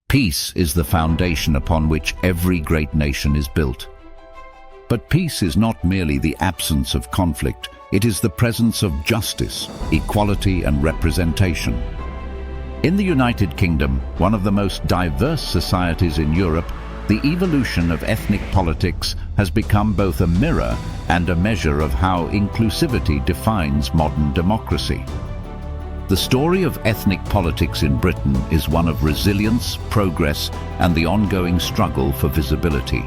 Peace is the foundation upon which every great nation is built. But peace is not merely the absence of conflict, it is the presence of justice, equality and representation. In the United Kingdom, one of the most diverse societies in Europe, the evolution of ethnic politics has become both a mirror and a measure of how inclusivity defines modern democracy. The story of ethnic politics in Britain is one of resilience, progress, and the ongoing struggle for visibility.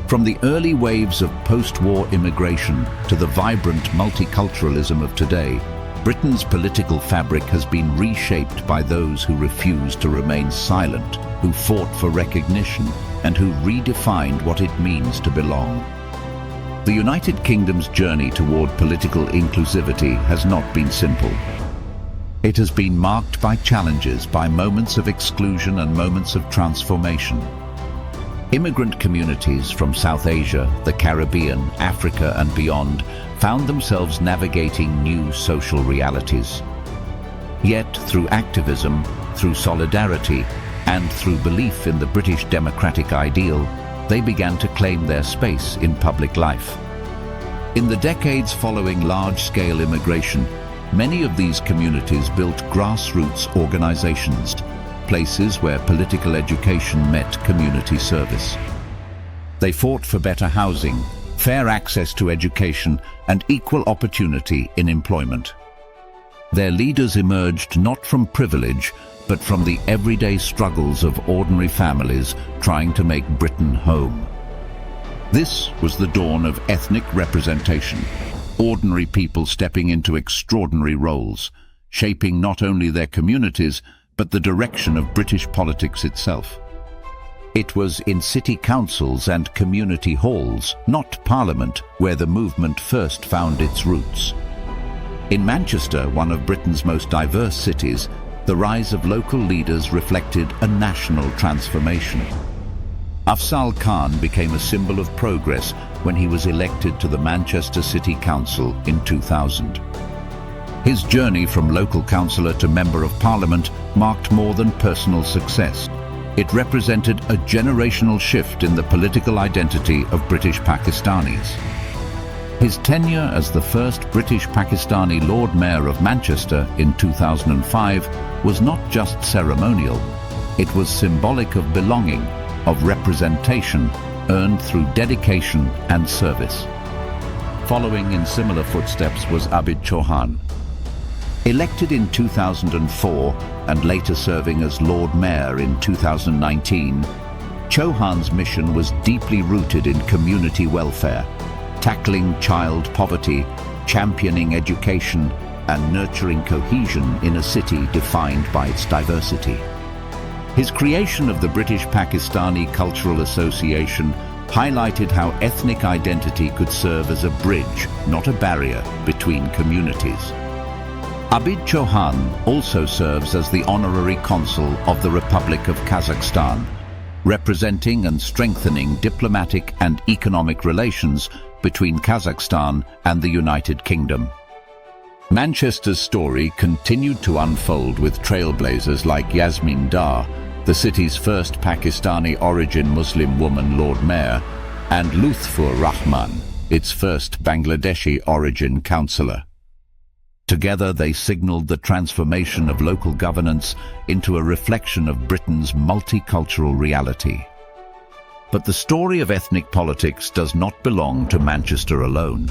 From the early waves of post-war immigration to the vibrant multiculturalism of today, Britain's political fabric has been reshaped by those who refused to remain silent, who fought for recognition, and who redefined what it means to belong. The United Kingdom's journey toward political inclusivity has not been simple. It has been marked by challenges, by moments of exclusion and moments of transformation. Immigrant communities from South Asia, the Caribbean, Africa and beyond found themselves navigating new social realities. Yet, through activism, through solidarity, and through belief in the British democratic ideal, they began to claim their space in public life. In the decades following large-scale immigration, many of these communities built grassroots organizations, places where political education met community service. They fought for better housing, fair access to education, and equal opportunity in employment. Their leaders emerged not from privilege, but from the everyday struggles of ordinary families trying to make Britain home. This was the dawn of ethnic representation, ordinary people stepping into extraordinary roles, shaping not only their communities, but the direction of British politics itself. It was in city councils and community halls, not Parliament, where the movement first found its roots. In Manchester, one of Britain's most diverse cities, the rise of local leaders reflected a national transformation. Afzal Khan became a symbol of progress when he was elected to the Manchester City Council in 2000. His journey from local councillor to Member of Parliament marked more than personal success. It represented a generational shift in the political identity of British Pakistanis. His tenure as the first British Pakistani Lord Mayor of Manchester in 2005 was not just ceremonial, it was symbolic of belonging, of representation earned through dedication and service. Following in similar footsteps was Abid Chauhan. Elected in 2004 and later serving as Lord Mayor in 2019, Chauhan's mission was deeply rooted in community welfare, tackling child poverty, championing education, and nurturing cohesion in a city defined by its diversity. His creation of the British Pakistani Cultural Association highlighted how ethnic identity could serve as a bridge, not a barrier, between communities. Abid Chauhan also serves as the Honorary Consul of the Republic of Kazakhstan, representing and strengthening diplomatic and economic relations between Kazakhstan and the United Kingdom. Manchester's story continued to unfold with trailblazers like Yasmin Dar, the city's first Pakistani origin Muslim woman Lord Mayor, and Lutfur Rahman, its first Bangladeshi origin councillor. Together they signalled the transformation of local governance into a reflection of Britain's multicultural reality. But the story of ethnic politics does not belong to Manchester alone.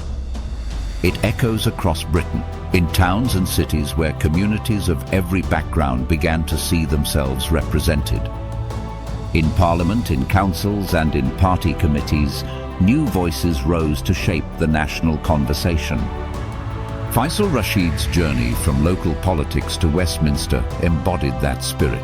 It echoes across Britain, in towns and cities where communities of every background began to see themselves represented. In Parliament, in councils and in party committees, new voices rose to shape the national conversation. Faisal Rashid's journey from local politics to Westminster embodied that spirit.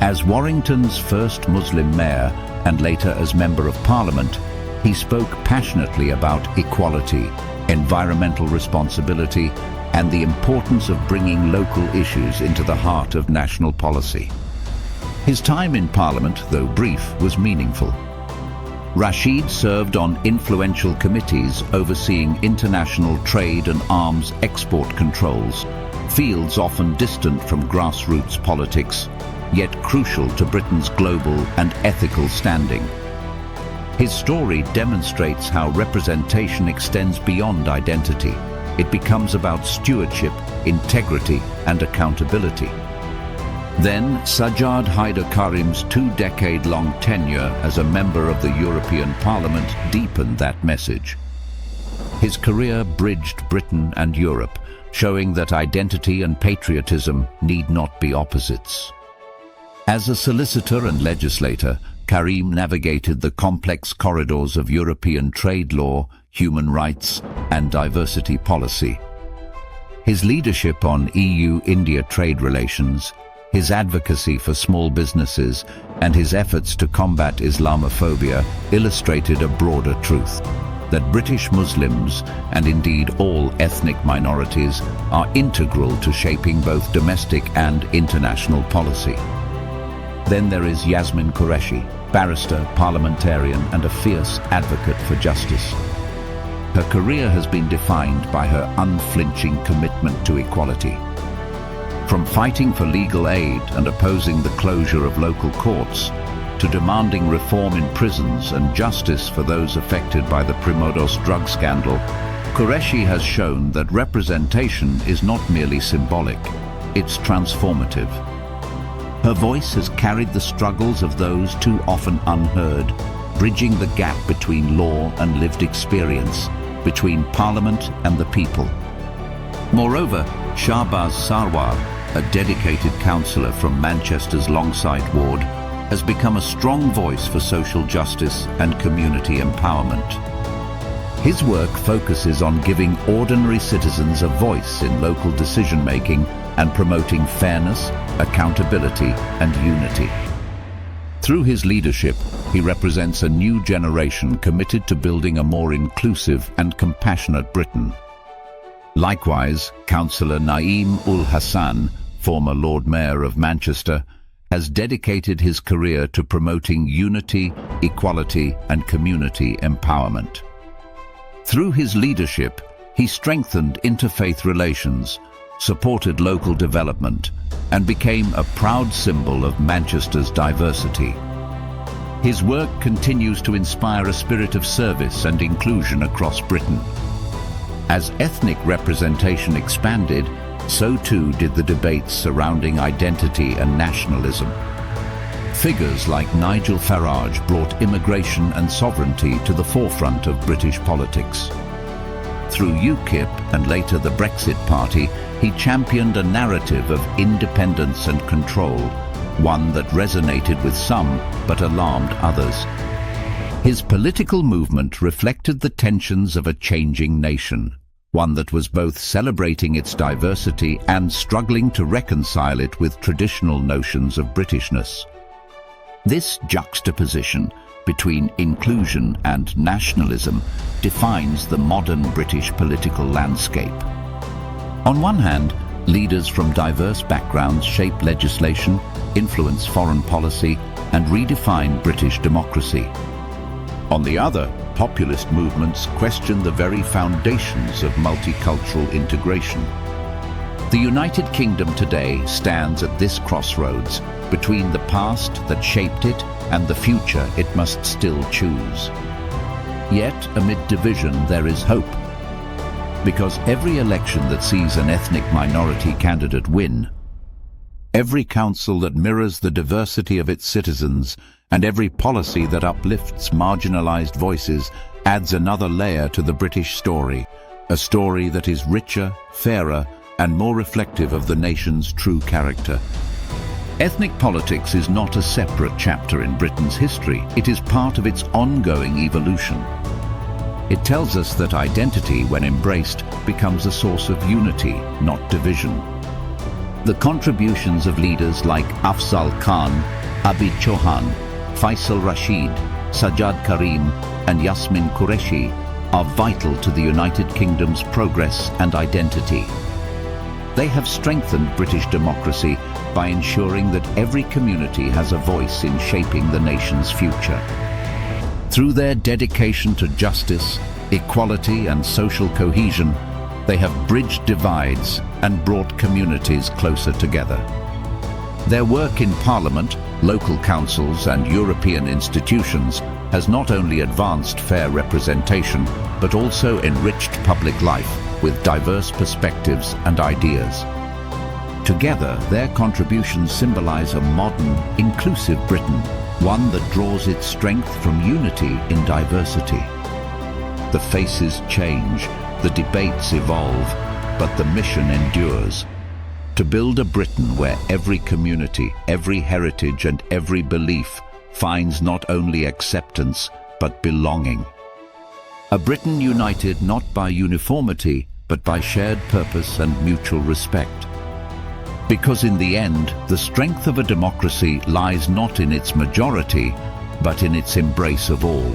As Warrington's first Muslim mayor and later as Member of Parliament, he spoke passionately about equality, environmental responsibility, and the importance of bringing local issues into the heart of national policy. His time in Parliament, though brief, was meaningful. Rashid served on influential committees overseeing international trade and arms export controls, fields often distant from grassroots politics. yet crucial to Britain's global and ethical standing. His story demonstrates how representation extends beyond identity. It becomes about stewardship, integrity, and accountability. Then, Sajjad Haider Karim's 2-decade-long tenure as a member of the European Parliament deepened that message. His career bridged Britain and Europe, showing that identity and patriotism need not be opposites. As a solicitor and legislator, Karim navigated the complex corridors of European trade law, human rights, and diversity policy. His leadership on EU-India trade relations, his advocacy for small businesses, and his efforts to combat Islamophobia illustrated a broader truth: that British Muslims, and indeed all ethnic minorities, are integral to shaping both domestic and international policy. Then there is Yasmin Qureshi, barrister, parliamentarian, and a fierce advocate for justice. Her career has been defined by her unflinching commitment to equality. From fighting for legal aid and opposing the closure of local courts, to demanding reform in prisons and justice for those affected by the Primodos drug scandal, Qureshi has shown that representation is not merely symbolic, it's transformative. Her voice has carried the struggles of those too often unheard, bridging the gap between law and lived experience, between Parliament and the people. Moreover, Shahbaz Sarwar, a dedicated councillor from Manchester's Longside ward, has become a strong voice for social justice and community empowerment. His work focuses on giving ordinary citizens a voice in local decision-making and promoting fairness, accountability, and unity. Through his leadership, he represents a new generation committed to building a more inclusive and compassionate Britain. Likewise, Councillor Naeem ul Hassan, former Lord Mayor of Manchester, has dedicated his career to promoting unity, equality, and community empowerment. Through his leadership, he strengthened interfaith relations, supported local development, and became a proud symbol of Manchester's diversity. His work continues to inspire a spirit of service and inclusion across Britain. As ethnic representation expanded, so too did the debates surrounding identity and nationalism. Figures like Nigel Farage brought immigration and sovereignty to the forefront of British politics. Through UKIP and later the Brexit Party, he championed a narrative of independence and control, one that resonated with some but alarmed others. His political movement reflected the tensions of a changing nation, one that was both celebrating its diversity and struggling to reconcile it with traditional notions of Britishness. This juxtaposition between inclusion and nationalism defines the modern British political landscape. On one hand, leaders from diverse backgrounds shape legislation, influence foreign policy, and redefine British democracy. On the other, populist movements question the very foundations of multicultural integration. The United Kingdom today stands at this crossroads between the past that shaped it and the future it must still choose. Yet, amid division, there is hope. Because every election that sees an ethnic minority candidate win, every council that mirrors the diversity of its citizens, and every policy that uplifts marginalized voices adds another layer to the British story, a story that is richer, fairer, and more reflective of the nation's true character. Ethnic politics is not a separate chapter in Britain's history. It is part of its ongoing evolution. It tells us that identity, when embraced, becomes a source of unity, not division. The contributions of leaders like Afzal Khan, Abid Chauhan, Faisal Rashid, Sajjad Karim, and Yasmin Qureshi are vital to the United Kingdom's progress and identity. They have strengthened British democracy by ensuring that every community has a voice in shaping the nation's future. Through their dedication to justice, equality, and social cohesion, they have bridged divides and brought communities closer together. Their work in Parliament, local councils and European institutions has not only advanced fair representation, but also enriched public life with diverse perspectives and ideas. Together, their contributions symbolize a modern, inclusive Britain, one that draws its strength from unity in diversity. The faces change, the debates evolve, but the mission endures. To build a Britain where every community, every heritage and every belief finds not only acceptance, but belonging. A Britain united not by uniformity, but by shared purpose and mutual respect. Because in the end, the strength of a democracy lies not in its majority, but in its embrace of all.